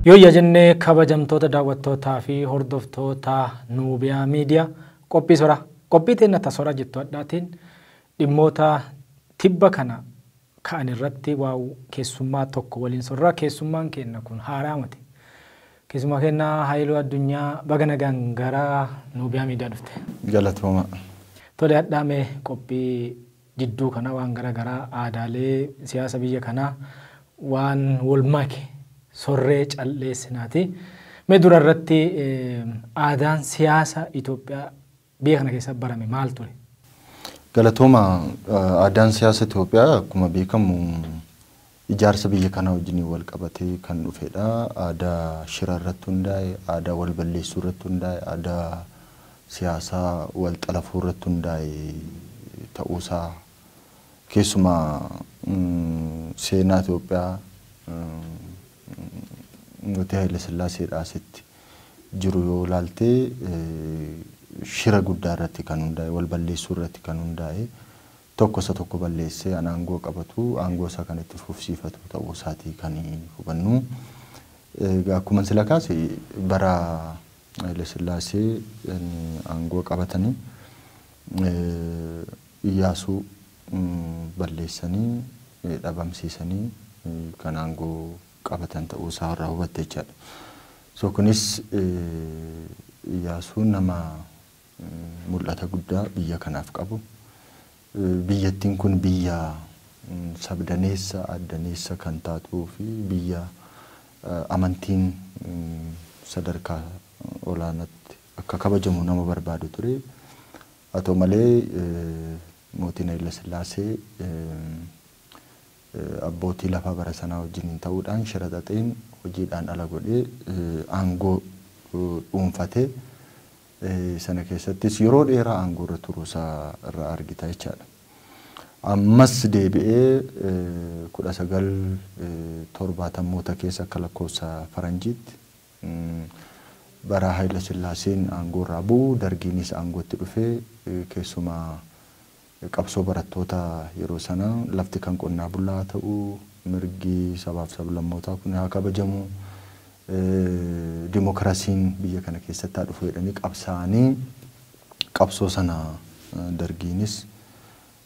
Yoo jennee kabajamtoota daawwattootaa fi hordoftoota Nuubiyaa Miidiyaa qophii sora qophii teennata sora jettu addaatiin dhimmoota tibba kana ka'an irratti waa keessummaa tokko waliin sorra. Keessummaan keenya kun haaraa miti. Keessummaa keenya Haayiluu Addunyaa baga nagaan gara Nuubiyaa Miidiyaa dhufte. Galatooma. Tole addaame qophii jidduu kana waan garaagaraa aadaalee siyaasa biyya kanaa waan walmaake sorree calleessinaati. Mee dura irratti aadaan siyaasa Itoophiyaa biyya kana keessa barame maal ture? Galatooma, aadaan siyaasa Itoophiyaa akkuma beekamu ijaarsa biyya kanaa wajjin wal qabatee kan dhufedha. Aadaa shira irratti hundaa'e, aadaa wal balleessuu irratti hundaa'e, aadaa siyaasaa wal xalafuu irratti hundaa'e ta'uusaa keessumaa seenaa Itoophiyaa Nuti Haile Sillaaseedhaa asitti jiru yoo ilaaltee shira guddaa irratti kan hundaa'e, wal balleessuu irratti kan hundaa'e, tokko isa tokko balleessee aangoo qabatu, aangoo isaa kan itti fufsiifatu ta'uu isaatii kan hubannu. Akkuma sila kaase bara Haile Sillaasee aangoo qabatanii Iyyaasuu balleessanii dhabamsiisanii kan aangoo qabatan ta'uu isaa irraa hubatte jechaadha. So kunis Iyyaasuun nama mul'ata guddaa biyya kanaaf qabu. Biyyattiin kun biyya sabdaneessa addaneessa kan taatuu fi biyya amantiin sadarkaa olaanaatti akka kabajamu nama barbaadu ture. Haa ta'u malee mootiin Haile Sillaasee abbootii lafaa bara sanaa wajjin ta'uudhaan shira xaxeen hojiidhaan ala godhee aangoo dhuunfatee sana keessattis yeroo dheeraa aangoo irra turuusaa irraa argita jechaadha. Ammas deebi'ee 1970 keessa akka lakkoofsa faranjiitti bara Haile Sillaaseen aangoo irraa bu'u dargiinis aangootti dhufee keessumaa qabsoo barattoota yeroo sana lafti kan qonnaa bulaa ta'uu, mirgi sabaaf sablammootaa kun haa kabajamu, dimokiraasiin biyya kana keessatti haa dhufu jedhanii qabsaa'anii qabsoo sana dargiinis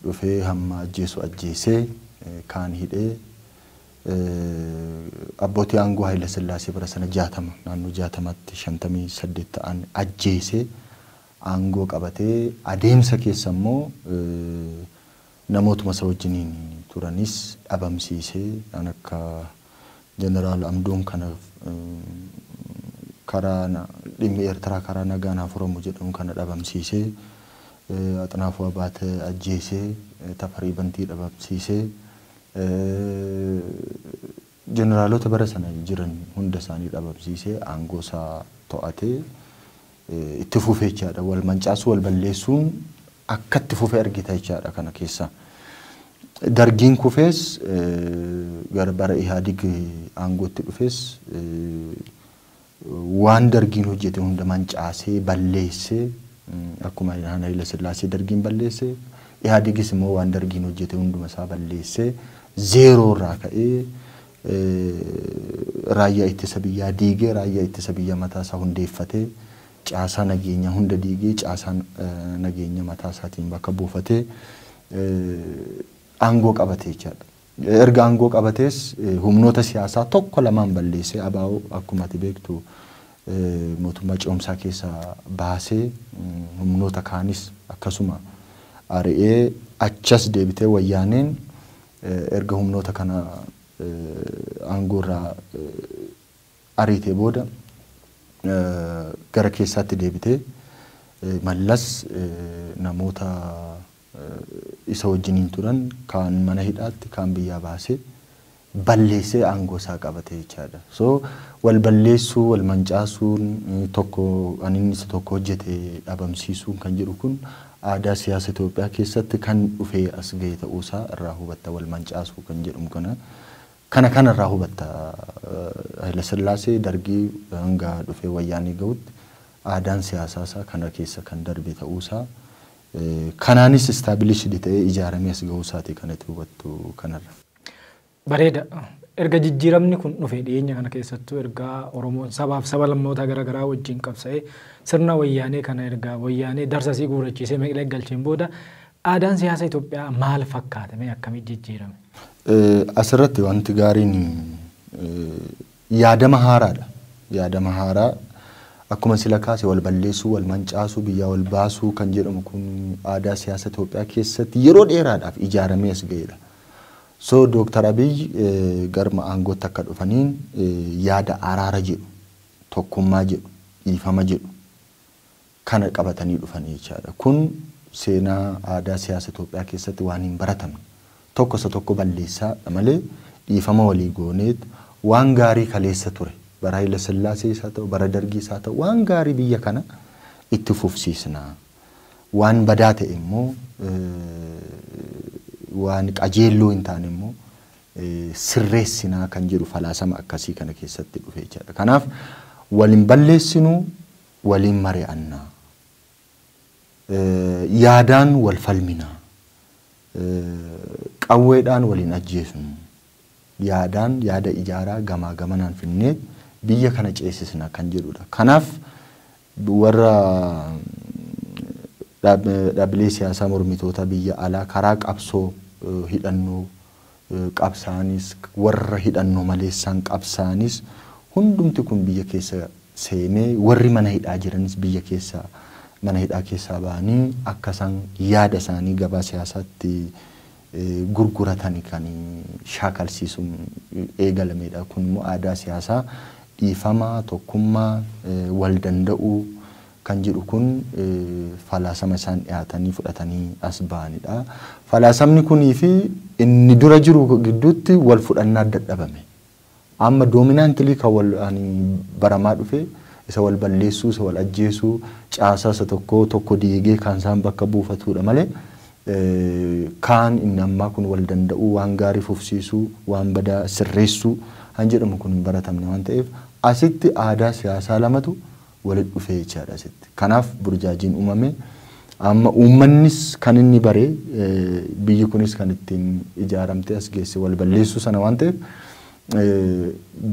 dhufee hamma ajjeesee kaan hidhee abbootii aangoo Haile Sillaasee bara sana 60 naannoo 60tti 58 ta'an ajjeesee aangoo qabatee adeemsa keessa immoo namootuma isa wajjiniin turanis dhabamsiisee kan akka jeneraal Amdoon kana karaa dhimmi Eertiraa karaa nagaan haa furamu jedhamu kana dhabamsiisee Axnaafuu Abaatee ajjeesee Tafarii Bantii dhabamsiisee jeneraalota bara sana jiran hunda isaanii dhabamsiisee aangoo isaa to'atee itti fufee jechaadha. Wal mancaasuu wal balleessuun akka itti fufee argita jechaadha kana keessa. Dargiin kufees gara bara Ihaadig aangootti dhufees waan dargiin hojjete hunda mancaasee balleessee akkuma Haile Sillaasee dargiin balleessee Ihaadigis immoo waan dargiin hojjete hunduma isaa balleessee zeeroo irraa ka'ee raayyaa ittisa biyyaa diigee raayyaa ittisa biyyaa mataa isaa hundeeffatee caasaa nageenya hunda diigee caasaa nageenya mataa isaatiin bakka buufatee aangoo qabatee jechaadha. Erga aangoo qabatees humnoota siyaasaa tokko lamaan balleessee ABO akkuma ati beektu mootummaa ce'umsaa keessaa baasee humnoota kaanis akkasuma ari'ee achas deebitee wayyaaneen erga humnoota kana aangoo irraa ariitee booda gara keessaatti deebitee mallas namoota isa wajjiniin turan kaan mana hidhaatti kaan biyyaa baasee balleessee aangoo isaa qabate jechaadha. So wal balleessuu wal mancaasuun tokko aninnis tokko hojjete dhabamsiisuun kan jedhu kun aadaa siyaasa Itoophiyaa keessatti kan dhufee as ga'e ta'uusaa irraa hubatta. Wal mancaasuu kan jedhamu kana irraa hubatta. Haile Sillaasee dargii hanga dhufee wayyaanii ga'utti aadaan siyaasaa isaa kana keessa kan darbe ta'uusaa kanaanis istaabilishdi ta'ee ijaaramee as ga'uusaati kan itti hubattu kanarra. Bareeda. erga jijjiiramni kun dhufe dhiyeenya kana keessattuu erga Oromoon sabaaf saba lammoota garaagaraa wajjin qabsa'ee sirna wayyaanee kana erga wayyaanee darsasii guurachiisee meeqlee galcheen booda aadaan siyaasa Itoophiyaa maal fakkaate mee akkamitti jijjiirame? Asirratti wanti gaariin yaadama haaraadha. Yaadama haaraa akkuma sila kaase wal balleessuu, wal mancaasuu, biyyaa wal baasuu kan jedhamu kun aadaa siyaasa Itoophiyaa keessatti yeroo dheeraadhaaf ijaaramee as ga'edha. So Dr. Abiy garma aangootti akka dhufaniin yaada araara jedhu, tokkummaa jedhu, dhiifama jedhu kana qabatanii dhufanii jechaadha. Kun seenaa aadaa siyaasa Itoophiyaa keessatti waan hin baratamne. Tokko isa tokko balleessaa malee dhiifama walii gooneet waan gaarii kaleessa ture. Bara Haile Sillaasee isaa ta'u, bara Dargii isaa ta'u waan gaarii biyya kana itti fufsiisna. Waan badaa ta'e immoo waan qajeelloo hin taane immoo sirreessinaa kan jedhu falaasama akkasii kana keessatti dhufe jechaadha. Kanaaf waliin balleessinuu, waliin mari'annaa. Yaadaan wal falminaa. Qawweedhaan waliin ajjeesnu. Yaadaan yaada ijaaraa gamaa gamanaan finnee biyya kana ceesisna kan jedhudha. Kanaaf warra dhaabbilee siyaasaa mormitoota biyya alaa karaa qabsoo hidhannoo qabsaanis warra hidhannoo maleessaan qabsaanis hundumti kun biyya keessa seenee warri mana hidhaa jiranis biyya keessa mana hidhaa keessaa ba'anii akka isaan yaada isaanii gabaa siyaasaatti gurguratanii kan shaakalsiisuun eegalamedha. Kun immoo aadaa siyaasaa dhiifamaa, tokkummaa, wal danda'uu kan jedhu kun falaasama isaan dhiyaatanii fudhatanii as ba'anidha. Falaasamni kunii fi inni dura jiru gidduutti wal fudhannaa dadhabame. Amma doominaantilii kan wal baramaa dhufe isa wal balleessuu, isa wal ajjeesuu, caasaa isa tokko diigee kan isaan bakka buufatudha malee kaan inni ammaa kun wal danda'uu, waan gaarii fufsiisuu, waan badaa sirreessuu han jedhamu kun hin baratamne waan ta'eef asitti aadaa siyaasaa lamatu walitti dhufee jechaadha asitti. Kanaaf burjaajiin uumame amma uummannis kan inni baree biyyi kunis kan ittiin ijaaramte as geesse wal balleessuu sana waan ta'eef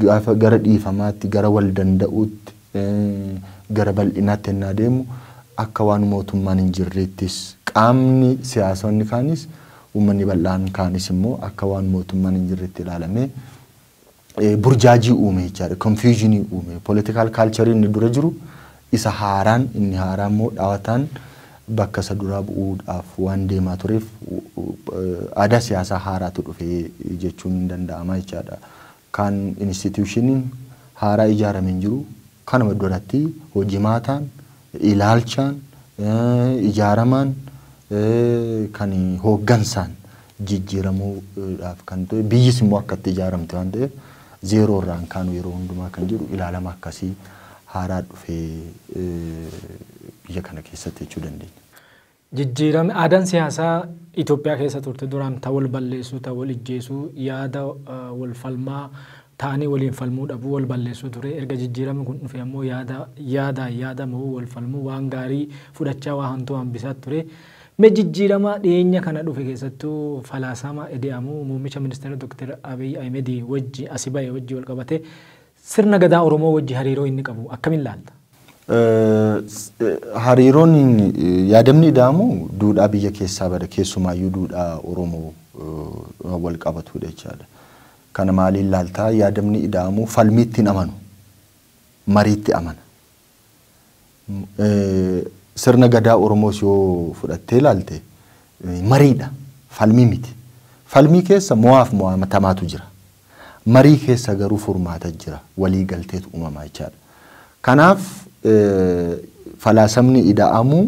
gaafa gara dhiifamaatti, gara wal danda'uutti, gara bal'inaatti ennaa deemu akka waan mootummaan hin jirreettis qaamni siyaasonni kaanis uummanni bal'aan kaanis immoo akka waan mootummaan hin jirreetti ilaalamee burjaajii uume jechaadha. Confusionii uume. Political culture inni dura jiru isa haaraan inni haaraan immoo dhaawataan bakka isa duraa bu'uudhaaf waan deemaa tureef aadaa siyaasaa haaraatu dhufe jechuun hin danda'ama jechaadha. Kan institutioniin haaraa ijaaramee hin jiru kanuma duratti hojimaataan, ilaalchaan, ijaaramaan kan hooggansaan jijjiiramuudhaaf kan ta'e biyyis immoo akka itti ijaaramte waan ta'eef zeeroo irraan kaanu yeroo hundumaa kan jiru ilaalama akkasii haaraa dhufee biyya kana keessatti jechuu dandeenya. Jijjiirame aadaan siyaasaa Itoophiyaa keessa turte duraan ta'u wal balleessuu, ta'u wal ijjeesuu, yaada wal falmaa ta'anii waliin falmuu dhabuu wal balleessuu ture. Erga jijjiirame kun dhufe ammoo yaada moo wal falmuu waan gaarii fudhachaa waa hantuu hambisaa ture. Mee jijjiirama dhiyeenya kana dhufe keessattuu falaasama Edi'amuu muummicha ministeera Dr. Abiy Ahmed wajji asii ba'e wajji wal qabate sirna gadaa Oromoo wajji hariiroo inni qabu akkamiin ilaalta? Hariiroon yaadamni Edi'amuu duudhaa biyya keessaa bada keessumaayyuu duudhaa Oromoo wal qabatudha jechaadha. Kana maaliin ilaaltaa yaadamni Edi'amuu falmiitti hin amanu, mariitti amana. Sirna gadaa Oromoos yoo fudhattee ilaalte mariidha, falmii miti. Falmii keessa mo'aaf mo'atamaatu jira. Marii keessa garuu furmaata jira, walii galteetu uumamaa jechaadha. Kanaaf falaasamni Edi'amuu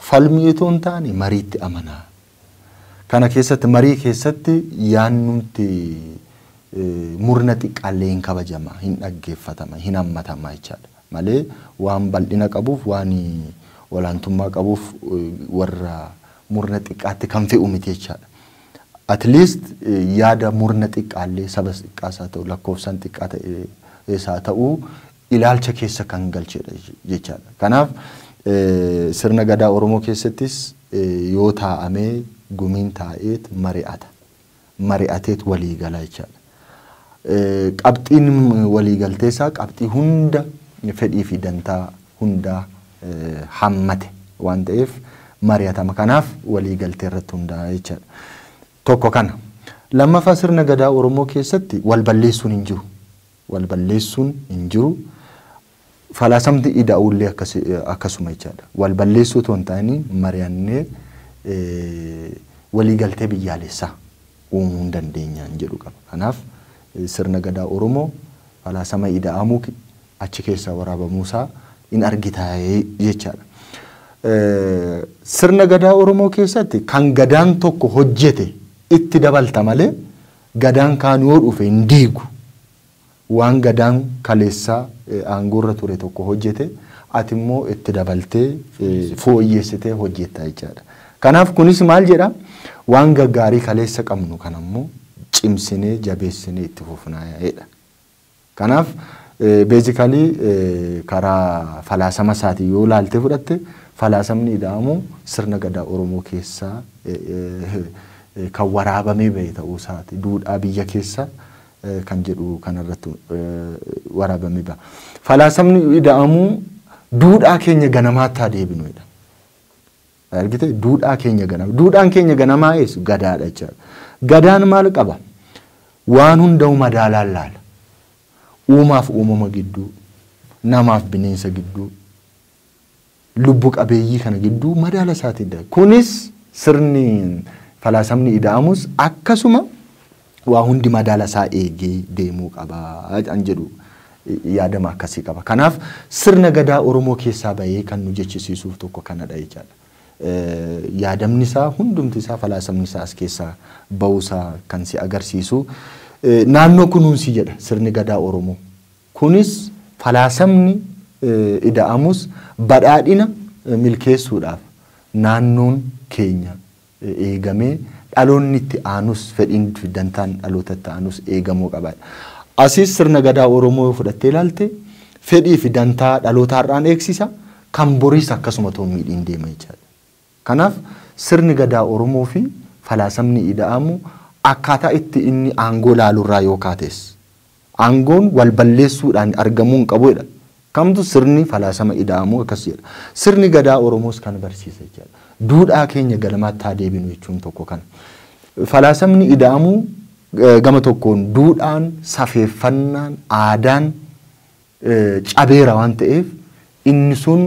falmii itoo hin taane mariitti amanaa. Kana keessatti marii keessatti yaannumti murna xiqqaallee hin kabajama, hin dhaggeeffatama, hin hammatama jechaadha. Malee waan bal'ina qabuuf waan olaantummaa qabuuf warra murna xiqqaatti kan fe'u miti jechaadha. At least yaada murna xiqqaallee saba xiqqaasaa ta'u lakkoofsaan xiqqaa ta'eesaa ta'uu ilaalcha keessa kan galchedha jechaadha. Kanaaf sirna gadaa Oromoo keessattis yoo taa'amee gumiin taa'eet mari'ata. Mari'ateet walii gala jechaadha. Qabxiin waliigaltee isaa qabxii hunda fedhii fi dantaa hundaa hammate waan ta'eef mari'atama. Kanaaf waliigaltee irratti hundaa'e jechaadha. Tokko kana. Lammaffaa sirna gadaa Oromoo keessatti wal balleessuun hin jiru. Wal balleessuun hin jiru. Falaasamni ida'uullee akkasuma jechaadha. Wal balleessuu otoo hin taane mari'annee waliigaltee biyyaalessaa uumuu hin dandeenyaan jedhu qaba. Kanaaf sirna gadaa Oromoo falaasama ida'amuu achi keessaa waraabamuusaa in argita jechaadha. Sirna gadaa Oromoo keessatti kan gadaan tokko hojjete itti dabalta malee gadaan kaan yoo dhufe hin diigu. Waan gadaan kaleessaa aangoorra ture tokko hojjete ati immoo itti dabaltee fooyyessitee hojjetta jechaadha. Kanaaf kunis maal jedha? Waan gaggaarii kaleessa qabnu kan ammoo cimsinee jabeessinee itti fufnaa jedha. Kanaaf basically karaa falaasama isaatii yoo ilaalte fudhatte falaasamni ida'amu sirna gadaa Oromoo keessaa kan waraabamee bahe ta'uu isaati. Duudhaa biyya keessaa kan jedhu kanarratti waraabamee baha. Falaasamni ida'amu duudhaa keenya ganamaatti haa deebinuudha. Argite duudhaa keenya ganama. Duudhaan keenya ganamaa eessu gadaadha jechaadha. Gadaan maal qaba? Waan hundaa'u madaalaan laala. Uumaaf uumama gidduu, namaaf bineensa gidduu, lubbu qabeeyyii kana gidduu madaala isaatiin dha. Kunis sirni falaasamni ida'amus akkasuma waa hundi madaala isaa eegee deemuu qaba an jedhu yaadama akkasii qaba. Kanaaf sirna gadaa Oromoo keessaa bahee kan nu jechisiisuuf tokko kanadha jechaadha. Yaadamni isaa hundumti isaa falaasamni isaa as keessaa ba'uusaa kan si agarsiisu. Naannoo kunuunsi jedha sirni gadaa Oromoo. Kunis falaasamni ida'amus badhaadhina milkeessuudhaaf naannoon keenya eegamee dhaloonni itti aanus fedhiin fi dantaan dhaloota itti aanus eegamuu qaba. Asiis sirna gadaa Oromoo yoo fudhattee ilaalte fedhii fi dantaa dhaloota har'aan eegsisa kan boriis akkasuma ta'uu miidhiin deema jechaadha. Kanaaf sirni gadaa Oromoo fi falaasamni ida'amu akkaataa itti inni aangoo laalurraa yoo kaates aangoon wal balleessuudhaan argamuu hin qabuudha. Kamtu sirni falaasama ida'amu akkas jedha. Sirni gadaa Oromoos kan barsiisa jechaadha. Duudhaa keenya galmaatti haa deebinu jechuun tokko kana. Falaasamni ida'amu gama tokkoon duudhaan, safeeffannaan, aadaan cabeera waan ta'eef inni sun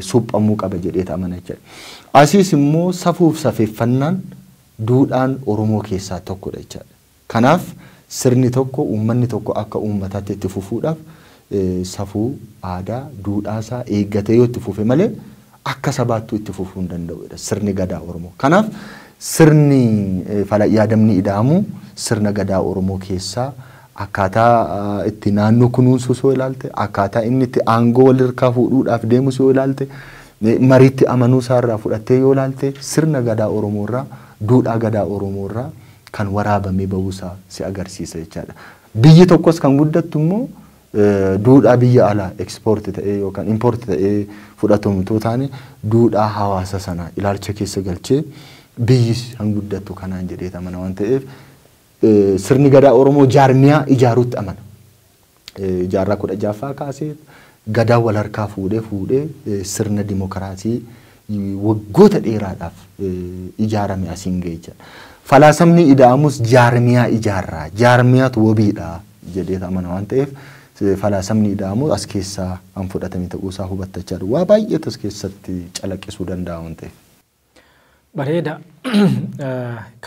suphamuu qaba jedhee amana jechaadha. Asiis immoo safuuf safeeffannaan duudhaan Oromoo keessaa tokkodha jechaadha. Kanaaf sirni tokko uummanni tokko akka uummataatti itti fufuudhaaf safuu aadaa duudhaasaa eeggatee yoo itti fufe malee akka sabaattuu itti fufuu hin danda'udha sirni gadaa Oromoo. Kanaaf sirni yaadamni ida'amu sirna gadaa Oromoo keessaa akkaataa itti naannoo kunuunsu soo ilaalte akkaataa inni itti aangoo walirraa fuudhuudhaaf deemu soo ilaalte mariitti amanuu isaarraa fudhattee yoo ilaalte sirna gadaa Oromoorraa duudhaa gadaa Oromoorraa kan waraabamee bahuusaa si agarsiisa jechaadha. Biyyi tokkos kan guddattu immoo duudhaa biyya alaa ekspoorti ta'ee yookaan impoorti ta'ee fudhatamu too taane duudhaa hawaasa sanaa ilaalcha keessa galchee biyyi kan guddattu kanaan jedhee amana waan ta'eef sirni gadaa Oromoo jaarmiyaa ijaaruutti amana. Jaarraa 16ffaa kaasee gadaa wal harkaa fuudhee sirna dimokiraasii waggoota dheeraadhaaf ijaarame asiin ga'e jechuudha. Falaasamni ida'amus jaarmiyaa ijaarraa jaarmiyaatu wabiidha jedhee amana waan ta'eef falaasamni ida'amu as keessaa an fudhatame ta'uusaa hubattachaa waa baay'eetu as keessatti calaqqisuu danda'a waan ta'eef. Bareeda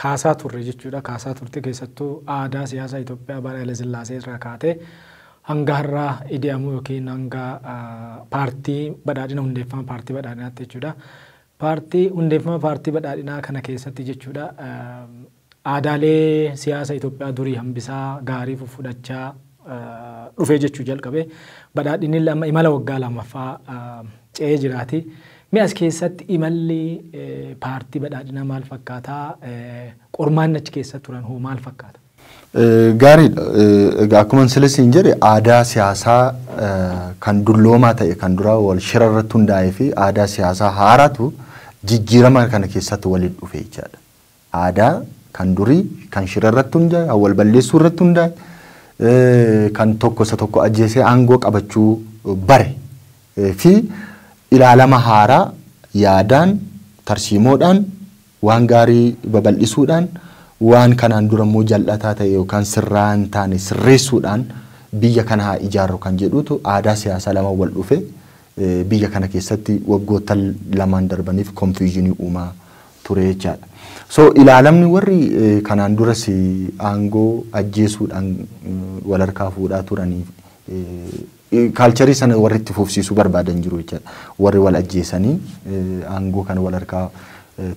kaasaa turre jechuudha. Kaasaa turte keessattuu aadaa siyaasaa Itoophiyaa bara Haile Sillaasee irraa kaatee hanga har'aa ida'amu yookiin hanga paartii badhaadhina hundeeffama paartii badhaadhinaatti jechuudha. Paartii hundeeffama paartii badhaadhinaa kana keessatti jechuudha aadaalee siyaasa Itoophiyaa durii hambisaa gaarii fudhachaa dhufee jechuu jalqabe badhaadhinni imala waggaa lamaffaa ce'ee jiraati. Mi'as keessatti imalli paartii badhaadhinaa maal fakkaataa? Qormaanni achi keessa turan hoo maal fakkaata? Gaariidha. Akkuma silasiin jedhe aadaa siyaasaa kan dulloomaa ta'e kan duraa wal shira irratti hundaa'ee fi aadaa siyaasaa haaraatu jijjiirama kana keessatti waliin dhufe jechaadha. Aadaa kan durii kan shira irratti hundaa'e wal balleessuu irratti hundaa'e kan tokko isa tokko ajjeesee aangoo qabachuu bare fi ilaalama haaraa yaadaan tarsiimoodhaan waan gaarii babal'isuudhaan waan kanaan dura immoo jal'ataa ta'e yookaan sirraa hin taane sirreessuudhaan biyya kana haa ijaarru kan jedhutu aadaa siyaasaa lama wal dhufe biyya kana keessatti waggoota lamaan darbaniif konfiizinii uumaa ture jechaadha. So ilaalamni warri kanaan duras aangoo ajjeesuudhaan wal harkaa fuudhaa turanii kaalcharii sana warri itti fufsiisuu barbaadan jiru jechaadha. Warri wal ajjeesanii aangoo kana wal harkaa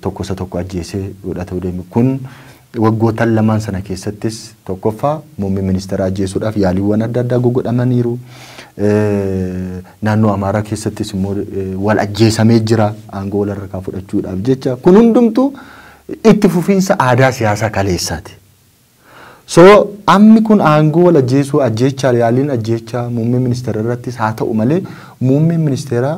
tokko isa tokko ajjeesee godhatuu deemu kun waggoota lamaan sana keessattis tokkoffaa muummee ministeera ajjeesuudhaaf yaaliiwwan adda addaa godhamaniiru. Naannoo Amaaraa keessattis immoo wal ajjeesamee jira aangoo wal harkaa fudhachuudhaaf jecha kun hundumtuu itti fufiinsa aadaa siyaasaa kaleessaati. So ammi kun aangoo wal ajjeesuu ajjeechaa yaaliin ajjeechaa muummee ministeera irrattis haa ta'u malee muummee ministeeraa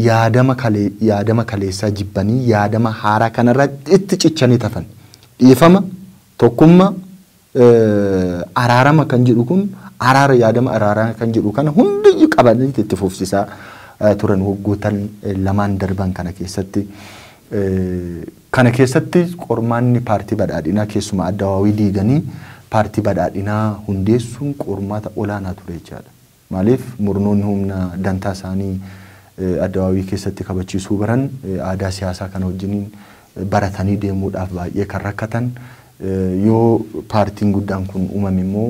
yaadama kaleessaa jibbanii yaadama haaraa kanarratti itti cichanii tafan dhiifama tokkummaa araarama kan jedhu kun araara yaadama araaraa kan jedhu kana hundi qabanii itti fufsiisaa turan waggoota lamaan darban kana keessatti. Kana keessatti qormaanni paartii badhaadhinaa keessumaa Addawaawii diiganii paartii badhaadhinaa hundeessuun qormaata olaanaa ture jechaadha. Maaliif murnoonni humna dantaa isaanii Addawaawii keessatti kabachiisuu baran aadaa siyaasaa kana wajjiniin baratanii deemuudhaaf baay'ee kan rakkatan yoo paartiin guddaan kun uumame immoo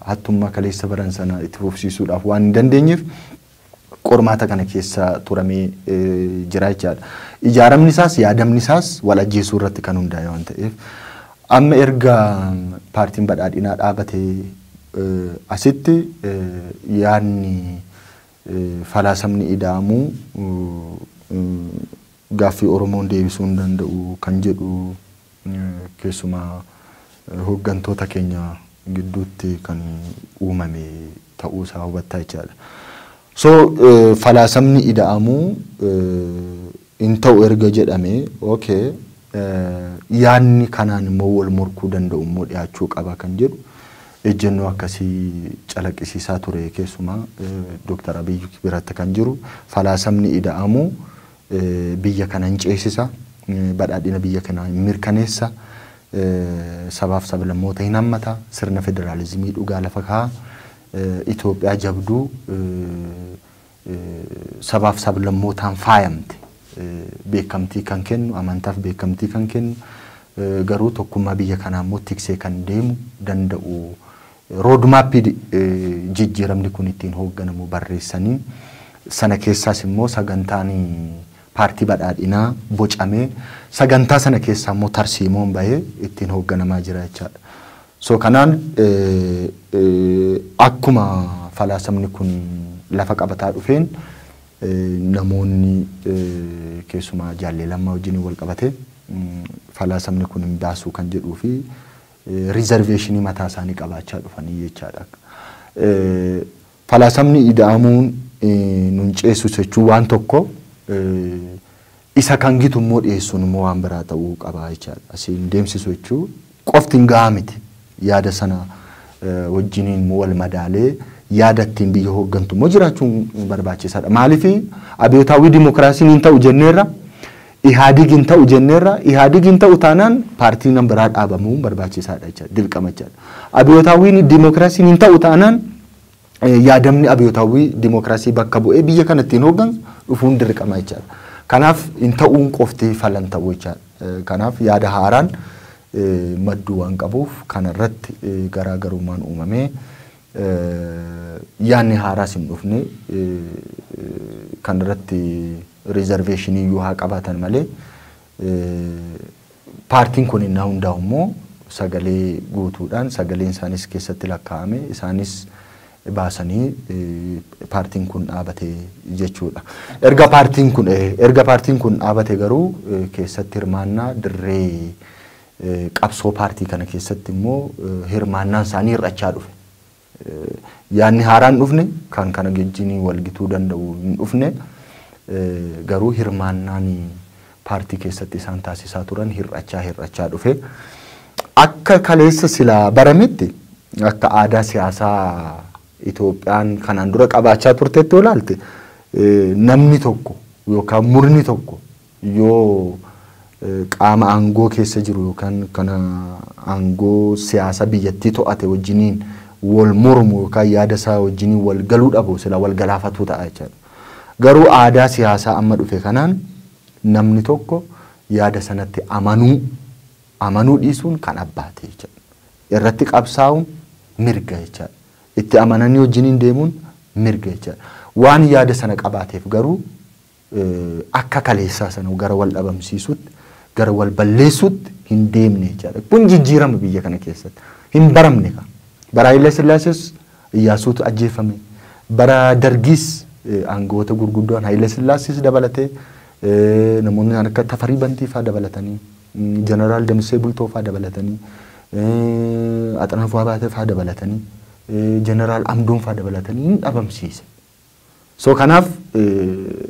hattummaa kaleessa baran sana itti fufsiisuudhaaf waan hin dandeenyeef qormaata kana keessa turamee jira jechaadha. Ijaaramni isaas yaadamni isaas wal ajjeesuu irratti kan hundaa'e waan ta'eef amma erga paartiin badhaadhinaa dhaabatee asitti yaadni falaasamni ida'amuu gaaffii Oromoon deebisuu hin danda'u kan jedhu keessumaa hooggantoota keenya gidduutti kan uumame ta'uu isaa hubattaa jechaadha. So falaasamni ida'amuu in ta'u erga jedhame okay yaadni kanaan immoo wal morkuu danda'u immoo dhiyaachuu qaba kan jedhu ejjennoo akkasii calaqqisiisaa ture keessumaa Dr. Abiy biratti kan jiru falaasamni ida'amuu biyya kana hin ceesisa badhaadhina biyya kana hin mirkaneessa sabaaf sablammoota hin hammata sirna federaalizimii dhugaa lafa kaa'a Itoophiyaa jabduu sabaaf sablammootaan faayamte beekamtii kan kennu amantaaf beekamtii kan kennu garuu tokkummaa biyya kanaa immoo tiksee kan deemu danda'u roodmaappii jijjiiramni kun ittiin hoogganamu barreessanii sana keessaas immoo sagantaan paartii badhaadhinaa bocamee sagantaa sana keessaa immoo tarsiimoon bahee ittiin hoogganamaa jira jechaadha. So kanaan akkuma falaasamni kun lafa qabataa dhufeen namoonni keessumaa jaalleelammaa wajjin wal qabate falaasamni kun hin baasuu kan jedhuu fi riizarveeshinii mataa isaanii qabaachaa dhufanii jechaadha. Falaasamni ida'amuun nun ceessu jechuun waan tokko isa kan gitu immoo dhiyeessuun immoo waan biraa ta'uu qaba jechaadha. Asiin deemsisu jechuun qofti hin gahaa miti yaada sana wajjiniin wal madaalee yaada ittiin biyya hooggantu immoo jiraachuun barbaachisaadha. Maaliif abiyyootawwii dimokiraasiin hin ta'u jenneerra Ihaadig hin ta'u jenneerra Ihaadig hin ta'u taanaan paartiin biraa dhaabamuu barbaachisaadha jechaadha dirqama jechaadha. Abiyyootawwiin dimokiraasiin hin ta'u taanaan yaadamni abiyyootawwii dimokiraasii bakka bu'ee biyya kana ittiin hooggan dhufuun dirqama jechaadha. Kanaaf hin ta'uun qofti falan ta'u jechaadha. Kanaaf yaada haaraan madduu waan qabuuf kanarratti garaagarummaan uumamee yaanni haaraas hin dhufne kanarratti riizarveeshinii yoo haa qabaatan malee paartiin kun innaa hundaa'u immoo sagalee guutuudhaan sagaleen isaanis keessatti lakkaa'ame isaanis baasanii paartiin kun dhaabate jechuudha. Erga paartiin kun dhaabate garuu keessatti hirmaannaa dirree qabsoo paartii kana keessatti immoo hirmaannaan isaanii hir'achaa dhufe. Yaanni haaraan dhufne kan kana wajjin walgituu danda'u hin dhufne garuu hirmaannaan paartii keessatti isaan taasisaa turan hir'achaa dhufe. akka kaleessa silaa barametti akka aadaa siyaasaa Itoophiyaan kanaan dura qabaachaa turtetti olaalte namni tokko yookaan murni tokko yoo qaama aangoo keessa jiru yookaan kana aangoo siyaasa biyyattii to'ate wajjiniin wal mormu yookaan yaada isaa wajjiniin wal galuu dhabu sila wal galaafatuu ta'a jechuudha. Garuu aadaa siyaasaa amma dhufe kanaan namni tokko yaada sanatti amanuu dhiisuun kan abbaate jechuudha. Irratti qabsaa'uun mirga jechuudha. Itti amananii wajjiniin deemuun mirga jechuudha. Waan yaada sana qabaateef garuu akka kaleessaa sana gara wal dhabamsiisutti gara wal balleessutti hin deemne jechuudha. Kun jijjiirama biyya kana keessatti hin baramne kan. Bara Haile Sillaasees Iyyaasuutu ajjeefame. Bara Dargiis aangoota gurguddoon Haile Sillaasees dabalatee namoonni akka Tafarii Bantii fa'aa dabalatanii Jeneraal Damsee Bultoo fa'aa dabalatanii Axanafuu Abaatee fa'aa dabalatanii Jeneraal Amdoon fa'aa dabalatanii hin dhabamsiise. So kanaaf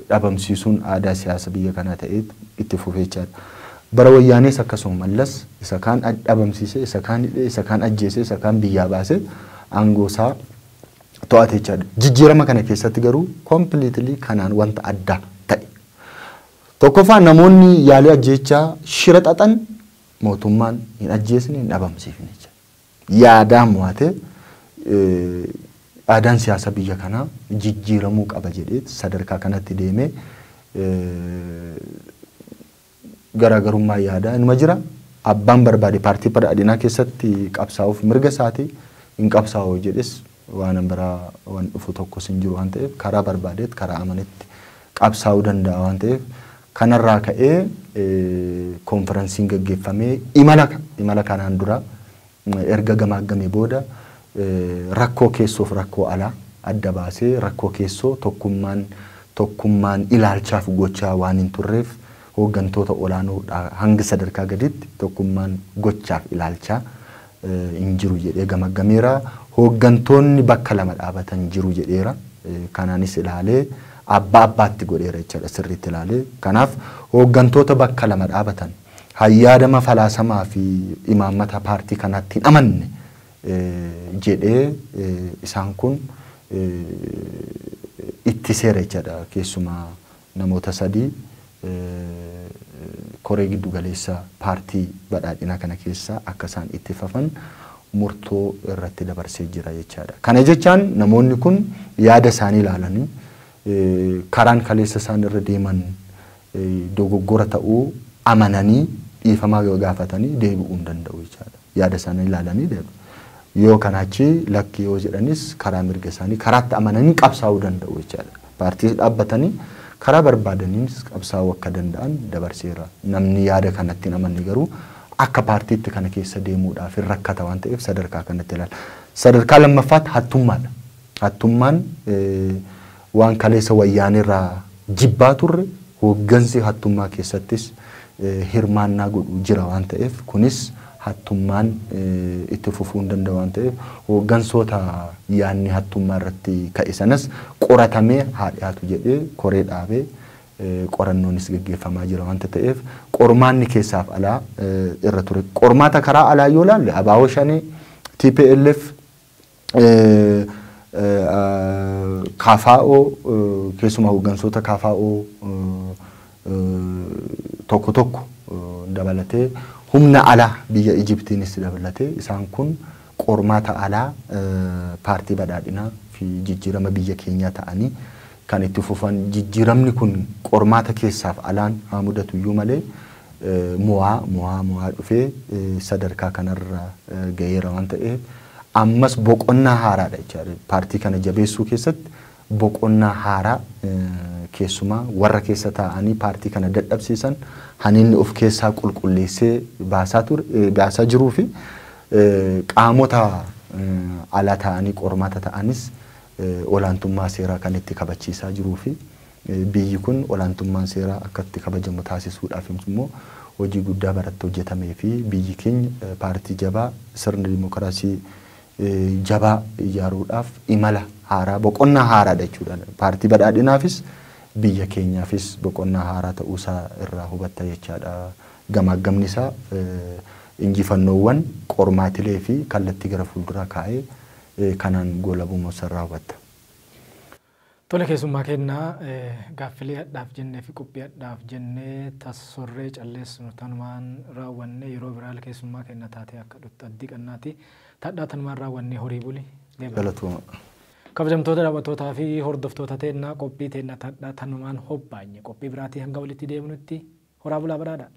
dhabamsiisuun aadaa siyaasa biyya kanaa ta'ee itti fufee jira. Bara Wayyaanees akkasuma mallas isa kaan dhabamsiise, isa kaan hidhee, isa kaan ajjeese, isa kaan biyyaa baase aangoosaa to'atee jira. Jijjiirama kana keessatti garuu completely kanaan wanta adda ta'e. Tokkoffaa namoonni yaalii ajjeechaa shira xaxan mootummaan hin ajjeesne hin dhabamsiifne jira. Yaadaan mo'atee aadaan siyaasa biyya kanaa jijjiiramuu qaba jedhee sadarkaa kanatti deemee garaagarummaa yaadaa inuma jira. Abbaan barbaade paartii badhaadhinaa keessatti qabsaa'uuf mirga isaatii hin qabsaa'u jedhes waan biraa waan dhufu tokkos hin jiru waan ta'eef karaa barbaadeet karaa amanetti qabsaa'uu danda'a waan ta'eef kanarraa ka'ee konferensiin gaggeeffamee imala kanaan dura erga gamaagamee booda rakkoo keessoof rakkoo alaa adda baasee rakkoo keessoo tokkummaan ilaalchaaf gochaa waan hin turreef hooggantoota olaanoo hanga sadarkaa gaditti tokkummaan gochaaf ilaalchaa hin jiru jedhee gamagameera. Hooggantoonni bakka lama dhaabatan jiru jedheera. Kanaanis ilaalee abbaa abbaatti godheera jechuudha sirriitti ilaalee. Kanaaf hooggantoota bakka lama dhaabatan hayyaadama falaasamaa fi imaammata paartii kanaatti hin amanne jedhee isaan kun itti seera jechuudha. Keessumaa namoota sadii koree giddu galeessa paartii badhaadhinaa kana keessa akka isaan itti fufan murtoo irratti dabarsee jira jechaadha. Kana jechaan namoonni kun yaada isaanii ilaalanii karaan kaleessa isaan irra deeman dogoggora ta'uu amananii dhiifamaa gaafatanii deebi'uu hin danda'u jechaadha. Yaada isaanii ilaalanii deebi'u. Yoo kanaachi lakki yoo jedhanis karaa mirga isaanii karaatti amananii qabsaa'uu danda'u jechaadha. Paartii dhaabbatanii karaa barbaadaniinis qabsaa'uu akka danda'an dabarseera. Namni yaada kanatti hin amanne garuu akka paartiitti kana keessa deemuudhaaf hin rakkata waan ta'eef sadarkaa kanatti ilaala. Sadarkaa lammaffaatti hattummaadha. Hattummaan waan kaleessa wayyaanirraa jibbaa turre hooggansi hattummaa keessattis hirmaannaa godhu jira waan ta'eef kunis hattummaan itti fufuu hin danda'u waan ta'eef hooggansoota yaanni hattummaa irratti ka'e sanas qoratamee haa dhiyaatu jedhee koree dhaabee qorannoonis gaggeeffamaa jira waan ta'eef qormaanni keessaaf alaa irra ture. Qormaata karaa alaa yoo ilaalle ABO Shanee TPLF KFO keessumaa hooggansoota KFO tokko dabalatee humna alaa biyya Ijiptiinis dabalatee isaan kun qormaata alaa paartii badhaadhinaa fi jijjiirama biyya keenyaa ta'anii kan itti fufan. Jijjiiramni kun qormaata keessaaf alaan haa mudatu iyyuu malee mo'aa dhufee sadarkaa kanarra ga'eera waan ta'eef ammas boqonnaa haaraadha jechaadha. Paartii kana jabeessuu keessatti boqonnaa haaraa keessumaa warra keessa taa'anii paartii kana dadhabsiisan haninni of keessaa qulqulleessee baasaa jiruu fi qaamota alaa ta'anii qormaata ta'anis olaantummaa seeraa kan itti kabachiisaa jiruu fi biyyi kun olaantummaan seeraa akka itti kabajamu taasisuudhaaf immoo hojii guddaa baratti hojjetamee fi biyyi keenya paartii jabaa sirna dimokiraasii jabaa ijaaruudhaaf imala haaraa boqonnaa haaraadha jechuudha. Paartii badhaadhinaafis biyya keenyaafis boqonnaa haaraa ta'uusaa irraa hubatta jechaadha. Gamaagamni isaa injifannoowwan qormaatilee fi kallattii gara fuulduraa kaa'ee kanaan goolabuu san raawwatta. Tole keessummaa kennaa gaaffilee hadhaaf jennee fi qophii hadhaaf jennee tasorree calleessinu tanumaan raawwanne yeroo biraa keessummaa kenna taatee akka dhuftu addii qannaati tadhaa tanumaan raawwanne horii buli. Galatooma. Kabajamtoota daawwattootaa fi hordoftoota teennaa qophii teennaa tadhaa tanumaan hobbaanye qophii biraatii hanga walitti deemnutti horaa bulaa baraadha.